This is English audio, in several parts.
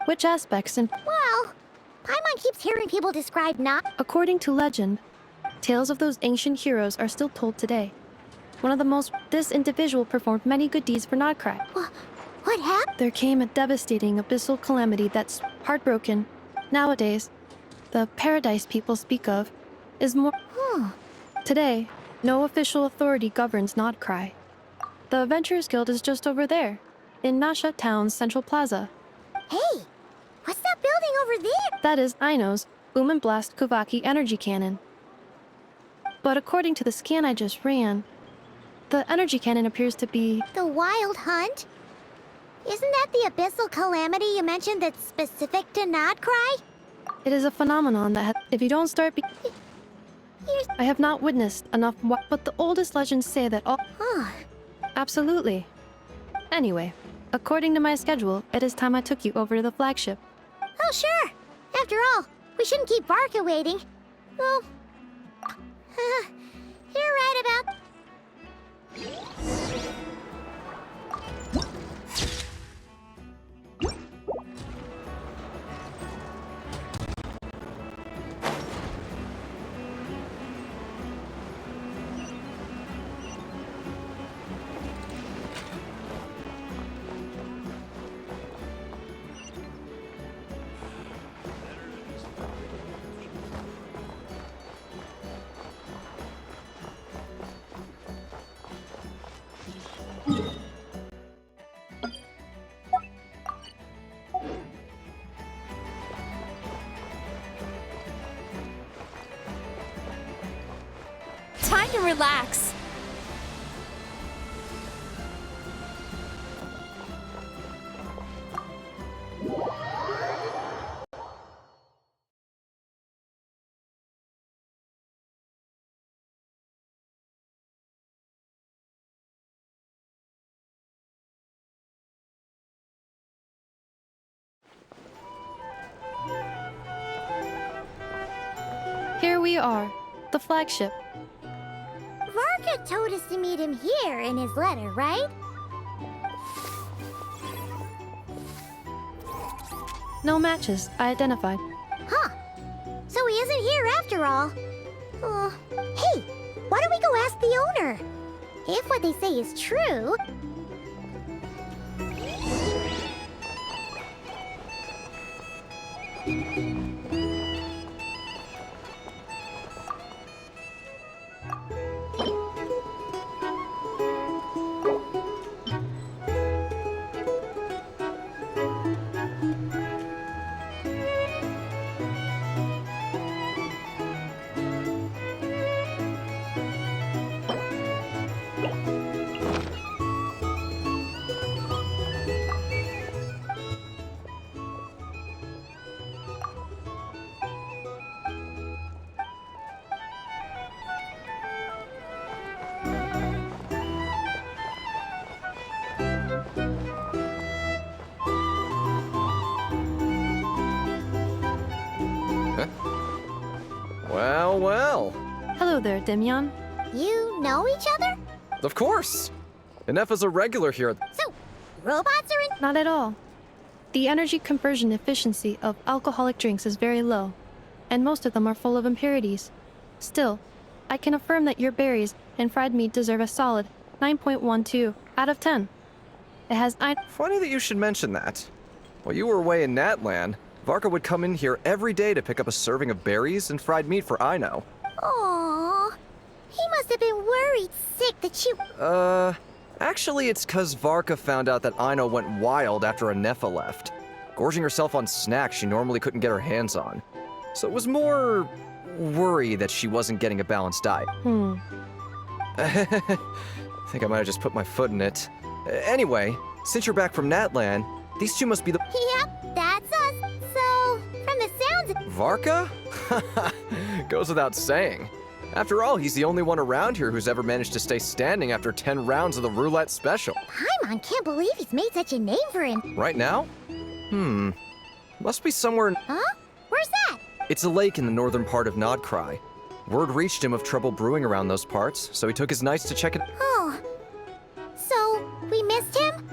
Which aspects and Well, Paimon keeps hearing people describe Nod. according to legend, tales of those ancient heroes are still told today. One of the most, this individual performed many good deeds for Nod-krai. What happened? There came a devastating abyssal calamity that's heartbroken. Nowadays, the paradise people speak of is more. Today, no official authority governs Nod-krai. The Adventurers Guild is just over there, in Nasha Town's central plaza. Hey, what's that building over there? That is Aino's Boom and Blast Kuvaki energy cannon. But according to the scan I just ran, the energy cannon appears to be... The Wild Hunt? Isn't that the abyssal calamity you mentioned that's specific to Nod-krai? It is a phenomenon that if you don't start Here's... I have not witnessed enough but the oldest legends say that all... Absolutely. Anyway, according to my schedule, it is time I took you over to the flagship. Oh, sure. After all, we shouldn't keep Varka waiting. Well, you're right about... Time to relax. Here we are, the flagship. Varka told us to meet him here in his letter, right? No matches, I identified. Huh. So he isn't here after all. Hey, why don't we go ask the owner? If what they say is true... Well, well. Hello there, Demyon. You know each other? Of course. Inef a regular here. So, robots are in... Not at all. The energy conversion efficiency of alcoholic drinks is very low, and most of them are full of impurities. Still, I can affirm that your berries and fried meat deserve a solid 9.12 out of 10. It has Funny that you should mention that. While you were away in Natlan, Varka would come in here every day to pick up a serving of berries and fried meat for Aino. Aww. He must have been worried sick that she... Actually it's 'cause Varka found out that Aino went wild after Anefa left, gorging herself on snacks she normally couldn't get her hands on. So it was more worry that she wasn't getting a balanced diet. Think I might have just put my foot in it. Anyway, since you're back from Natland, these two must be the... Yep, that's us. So, from the sounds... Varka? Goes without saying. After all, he's the only one around here who's ever managed to stay standing after 10 rounds of the roulette special. Paimon can't believe he's made such a name for him. Right now? Must be somewhere in... Huh? Where's that? It's a lake in the northern part of Nod-krai. Word reached him of trouble brewing around those parts, so he took his knights to check it. Oh. So, we missed him?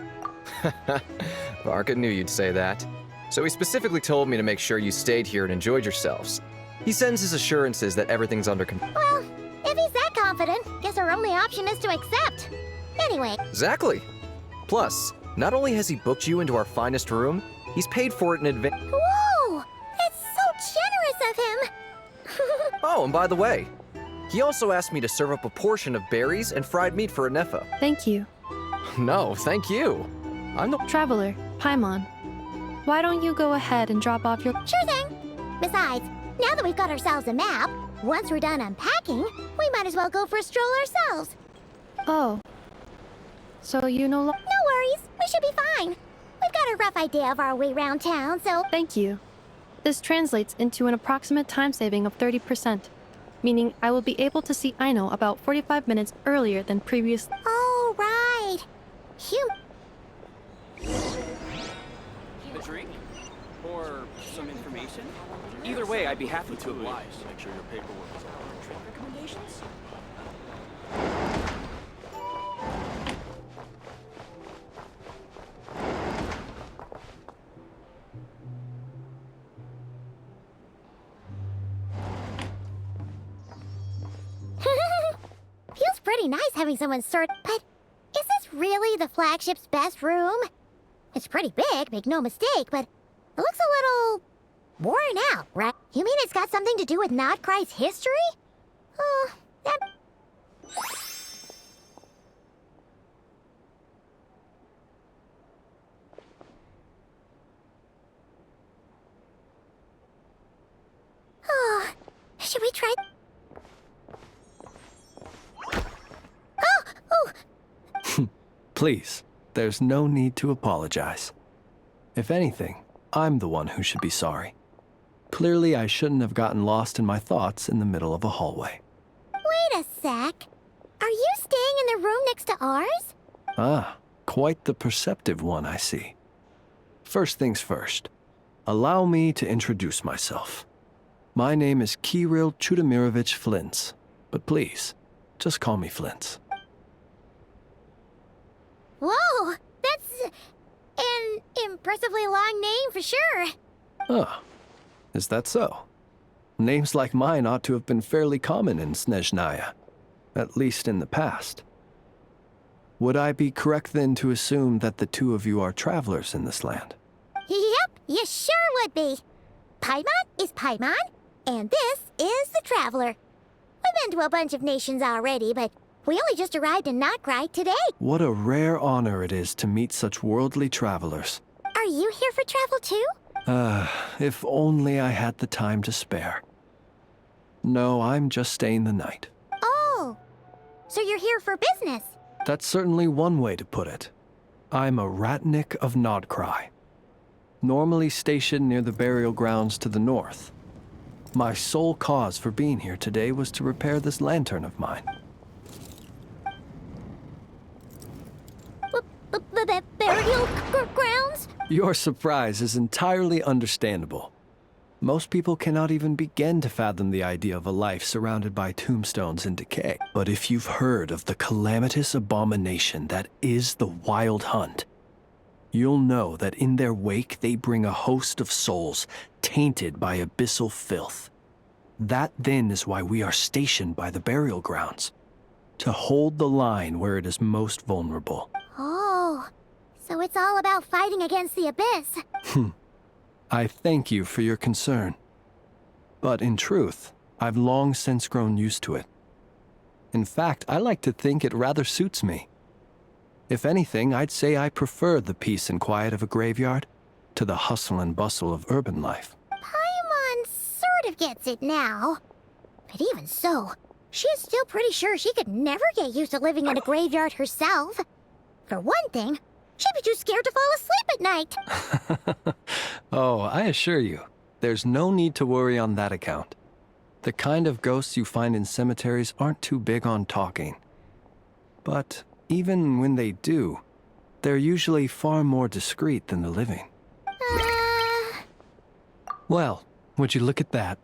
Varka knew you'd say that. So he specifically told me to make sure you stayed here and enjoyed yourselves. He sends his assurances that everything's under control. Well, if he's that confident, guess our only option is to accept. Anyway. Exactly. Plus, not only has he booked you into our finest room, he's paid for it in advance. Whoa! That's so generous of him! Oh, and by the way, he also asked me to serve up a portion of berries and fried meat for Anefa. Thank you. No, thank you. I'm the... Traveler, Paimon, why don't you go ahead and drop off your... Sure thing. Besides, now that we've got ourselves a map, once we're done unpacking, we might as well go for a stroll ourselves. Oh. So you no longer... No worries, we should be fine. We've got a rough idea of our way around town, so... Thank you. This translates into an approximate time saving of 30%, meaning I will be able to see Aino about 45 minutes earlier than previously. Oh, right. A drink? Or some information? Either way, I'd be happy to oblige. Make sure your paperwork is all right. Drink recommendations? Feels pretty nice having someone sort... But is this really the flagship's best room? It's pretty big, make no mistake, but it looks a little... worn out, right? You mean it's got something to do with Nod-krai's history? That... Oh, should we try... Please, there's no need to apologize. If anything, I'm the one who should be sorry. Clearly, I shouldn't have gotten lost in my thoughts in the middle of a hallway. Wait a sec. Are you staying in the room next to ours? Ah, quite the perceptive one, I see. First things first, allow me to introduce myself. My name is Kirill Chudamirovich Flintz, but please, just call me Flintz. Whoa, that's an impressively long name for sure. Ah, is that so? Names like mine ought to have been fairly common in Snezhnaya, at least in the past. Would I be correct then to assume that the two of you are travelers in this land? Yep, you sure would be. Paimon is Paimon, and this is the Traveler. We've been to a bunch of nations already, but we only just arrived in Nod-krai today. What a rare honor it is to meet such worldly travelers. Are you here for travel too? If only I had the time to spare. No, I'm just staying the night. Oh, so you're here for business? That's certainly one way to put it. I'm a ratnik of Nod-krai, normally stationed near the burial grounds to the north. My sole cause for being here today was to repair this lantern of mine. Burial grounds? Your surprise is entirely understandable. Most people cannot even begin to fathom the idea of a life surrounded by tombstones and decay. But if you've heard of the calamitous abomination that is the Wild Hunt, you'll know that in their wake they bring a host of souls tainted by abyssal filth. That then is why we are stationed by the burial grounds, to hold the line where it is most vulnerable. Oh, so it's all about fighting against the abyss. I thank you for your concern. But in truth, I've long since grown used to it. In fact, I like to think it rather suits me. If anything, I'd say I prefer the peace and quiet of a graveyard to the hustle and bustle of urban life. Paimon sort of gets it now. But even so, she's still pretty sure she could never get used to living in a graveyard herself. For one thing, she'd be too scared to fall asleep at night. Oh, I assure you, there's no need to worry on that account. The kind of ghosts you find in cemeteries aren't too big on talking. But even when they do, they're usually far more discreet than the living. Well, would you look at that?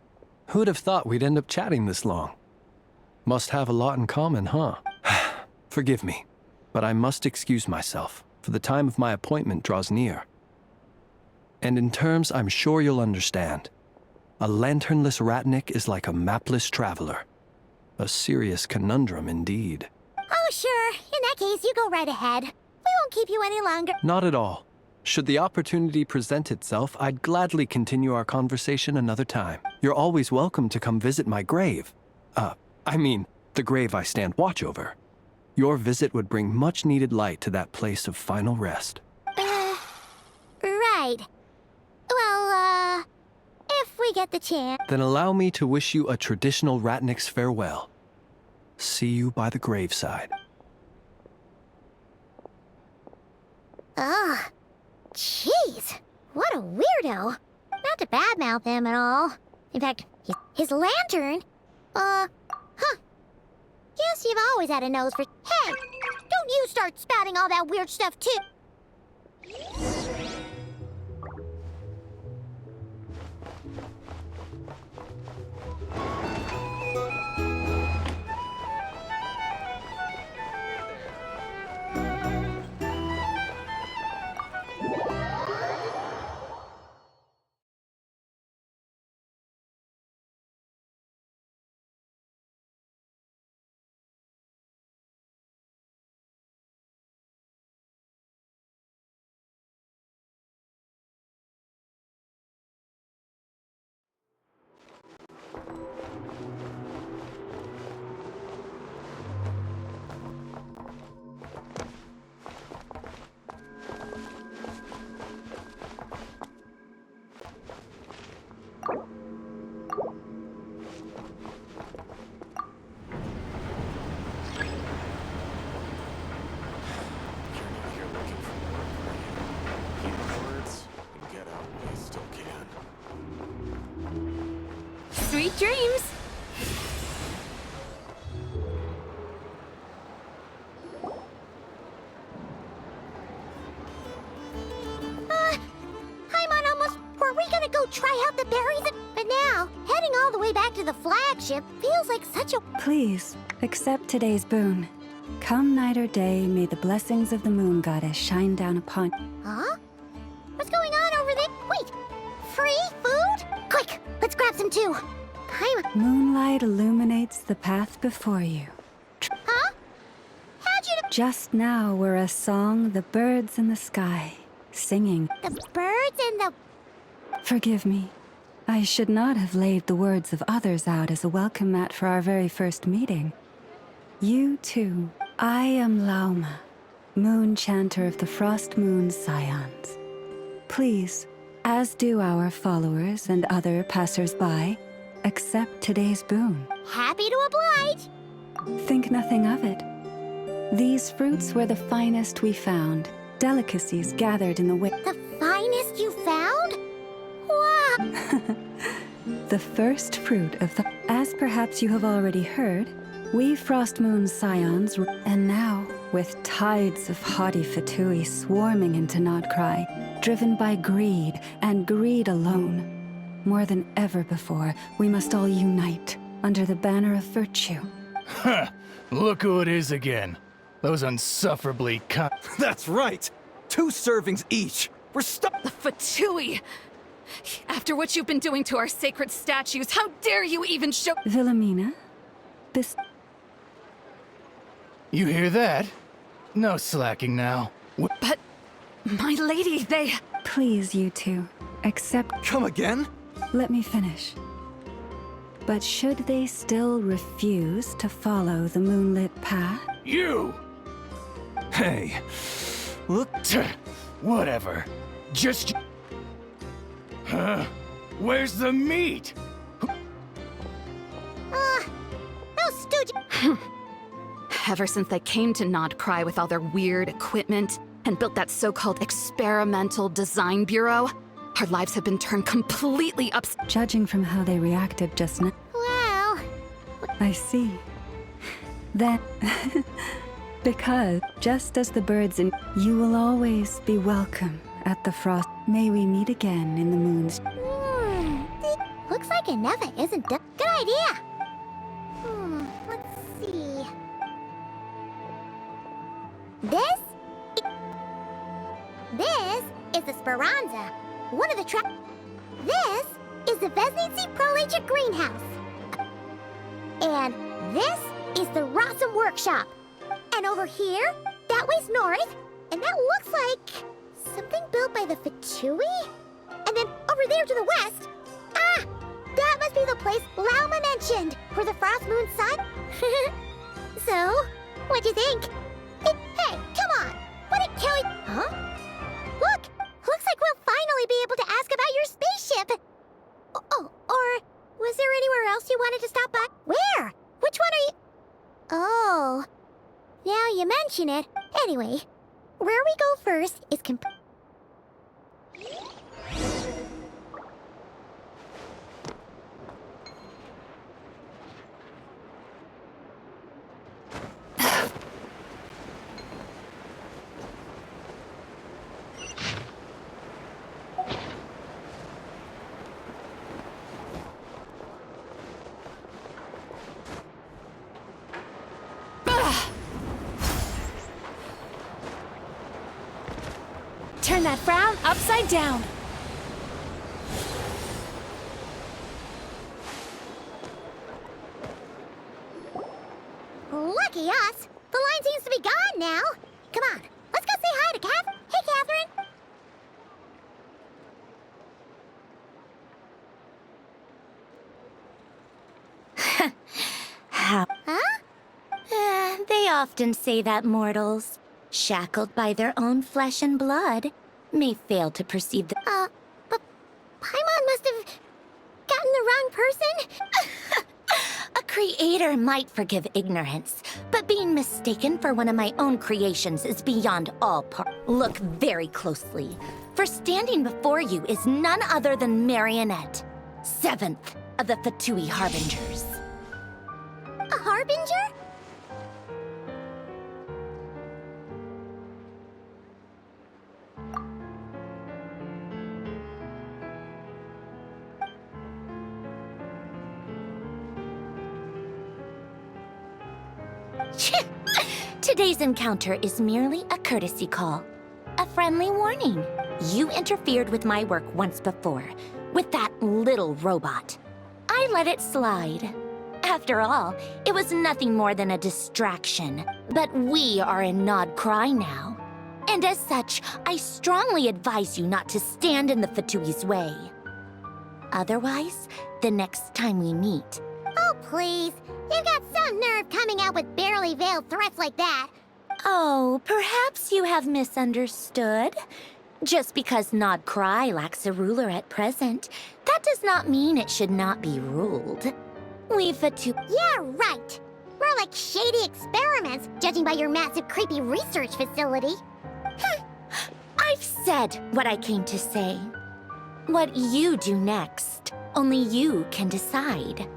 Who'd have thought we'd end up chatting this long? Must have a lot in common, huh? Forgive me, but I must excuse myself, for the time of my appointment draws near. And in terms I'm sure you'll understand, a lanternless Ratnik is like a mapless traveler. A serious conundrum indeed. Oh, sure. In that case, you go right ahead. We won't keep you any longer. Not at all. Should the opportunity present itself, I'd gladly continue our conversation another time. You're always welcome to come visit my grave. The grave I stand watch over. Your visit would bring much-needed light to that place of final rest. Right. Well, if we get the chance... Then allow me to wish you a traditional Ratnik's farewell. See you by the graveside. Ugh. Jeez. What a weirdo. Not to badmouth him at all. In fact, his lantern... Guess you've always had a nose for... Hey! Don't you start spouting all that weird stuff, too! Sweet dreams! Paimon almost... Were we gonna go try out the berries? But now, heading all the way back to the flagship feels like such a... Please, accept today's boon. Come night or day, may the blessings of the moon goddess shine down upon... Huh? What's going on over there? Wait! Free food? Quick! Let's grab some too! Paimon... Moonlight illuminates the path before you. Huh? How'd you... Just now were a song the birds in the sky, singing. The birds and the... Forgive me. I should not have laid the words of others out as a welcome mat for our very first meeting. You too. I am Lauma, moon chanter of the Frost Moon's scions. Please, as do our followers and other passers-by, accept today's boon. Happy to oblige! Think nothing of it. These fruits were the finest we found, delicacies gathered in the The finest you found? Wow! the first fruit of the... As perhaps you have already heard, we Frost Moon's scions, and now, with tides of haughty Fatui swarming into Nod-krai, driven by greed, and greed alone, more than ever before, we must all unite under the banner of virtue. Huh! Look who it is again. Those unsufferably That's right! 2 servings each! We're stuck! The Fatui! After what you've been doing to our sacred statues, how dare you even show— Wilhelmina, You hear that? No slacking now. But, my lady, they— Please, you two, accept... Come again? Let me finish. But should they still refuse to follow the moonlit path? You! Hey, look... Whatever. Just... Huh? Where's the meat? Those stooges... Ever since they came to Nod-krai with all their weird equipment and built that so-called experimental design bureau, our lives have been turned completely upside. Judging from how they reacted just now, Well, I see. That... because, just as the birds in... You will always be welcome at the frost. May we meet again in the moon's... looks like Ineva isn't done. Good idea. Let's see. This is the Speranza, one of the This is the Vesnici Prolage Greenhouse. And this is the Rossum Workshop. And over here, that way's north, and that looks like something built by the Fatui? And then over there to the west, that must be the place Lauma mentioned, for the Frost Moon Sun. So, what'd you think? Hey, come on! What did Kelly... Huh? Look! Looks like we'll finally be able to ask about your spaceship! Oh, or was there anywhere else you wanted to stop by? Where? Which one are you... Oh... Now you mention it. Anyway, where we go first is Turn that frown upside down. Lucky us! The line seems to be gone now. Come on, let's go say hi to Kath. Hey, Catherine. How? Huh? They often say that mortals, shackled by their own flesh and blood, may fail to perceive the... But Paimon must have gotten the wrong person? A creator might forgive ignorance, but being mistaken for one of my own creations is beyond all par... Look very closely, for standing before you is none other than Marionette, 7th of the Fatui Harbingers. A harbinger? Today's encounter is merely a courtesy call. A friendly warning. You interfered with my work once before, with that little robot. I let it slide. After all, it was nothing more than a distraction. But we are in Nod-krai now. And as such, I strongly advise you not to stand in the Fatui's way. Otherwise, the next time we meet... Oh, please. You've got some nerve coming out with barely veiled threats like that. Oh, perhaps you have misunderstood. Just because Nod-krai lacks a ruler at present, that does not mean it should not be ruled. We've Yeah, right. We're like shady experiments, judging by your massive creepy research facility. I've said what I came to say. What you do next, only you can decide.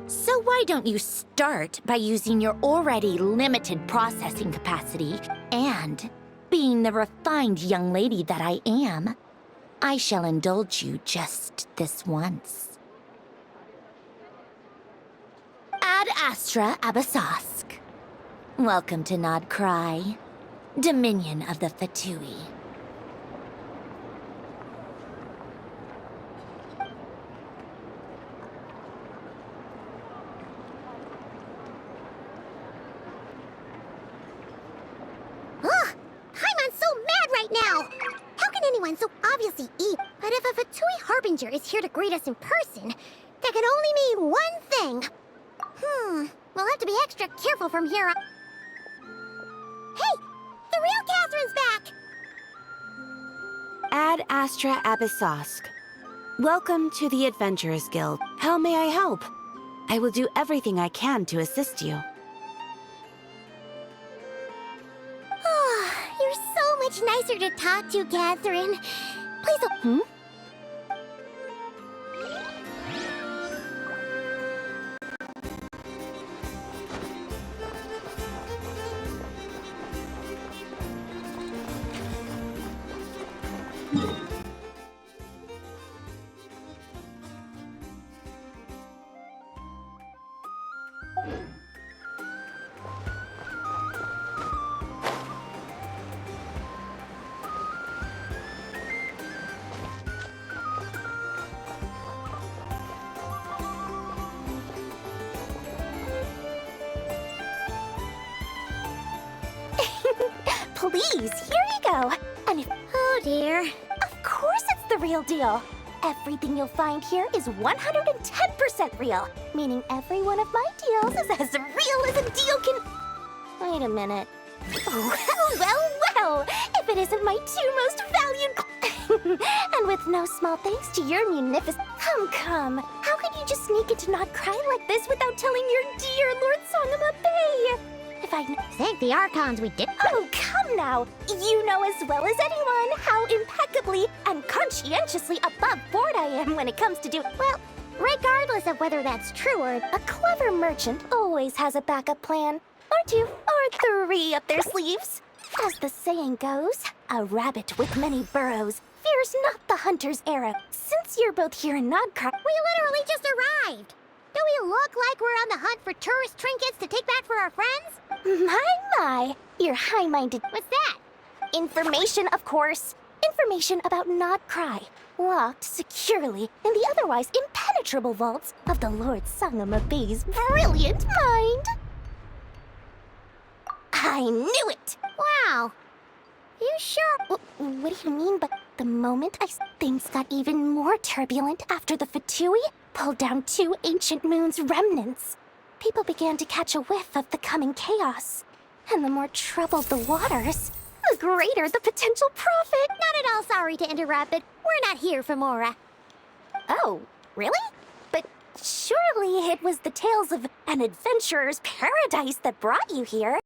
So why don't you start by using your already limited processing capacity, and, being the refined young lady that I am, I shall indulge you just this once. Ad Astra Abyssosque. Welcome to Nod-krai, Dominion of the Fatui. Paimon's so mad right now! How can anyone so obviously eat? But if a Fatui Harbinger is here to greet us in person, that can only mean one thing. We'll have to be extra careful from here on. Hey! The real Catherine's back! Ad Astra Abyssosque. Welcome to the Adventurers Guild. How may I help? I will do everything I can to assist you. pleasure to talk to, Catherine. Please don't... Please, here you go. And if... Oh, dear. Of course it's the real deal. Everything you'll find here is 110% real, meaning every one of my deals is as real as a deal can... Wait a minute. Well, if it isn't my two most valued... And with no small thanks to your munificent... Come. How could you just sneak into Nod-krai like this without telling your dear Lord Sangama Bay? If I... Thank the Archons we did... Oh, come now! You know as well as anyone how impeccably and conscientiously above board I am when it comes to do... Well, regardless of whether that's true or... A clever merchant always has a backup plan. Or two, or three up their sleeves. As the saying goes, a rabbit with many burrows fears not the hunter's arrow. Since you're both here in Nod-krai... We literally just arrived! Do we look like we're on the hunt for tourist trinkets to take back for our friends? My, you're high-minded. What's that? Information, of course. Information about Nod-krai, locked securely in the otherwise impenetrable vaults of the Lord Sangama Bay's brilliant mind. I knew it! Wow. You sure? What do you mean? But the moment things got even more turbulent after the Fatui pulled down two ancient moon's remnants. People began to catch a whiff of the coming chaos. And the more troubled the waters, the greater the potential profit. Not at all sorry to interrupt, but we're not here for Mora. Oh, really? But surely it was the tales of an adventurer's paradise that brought you here.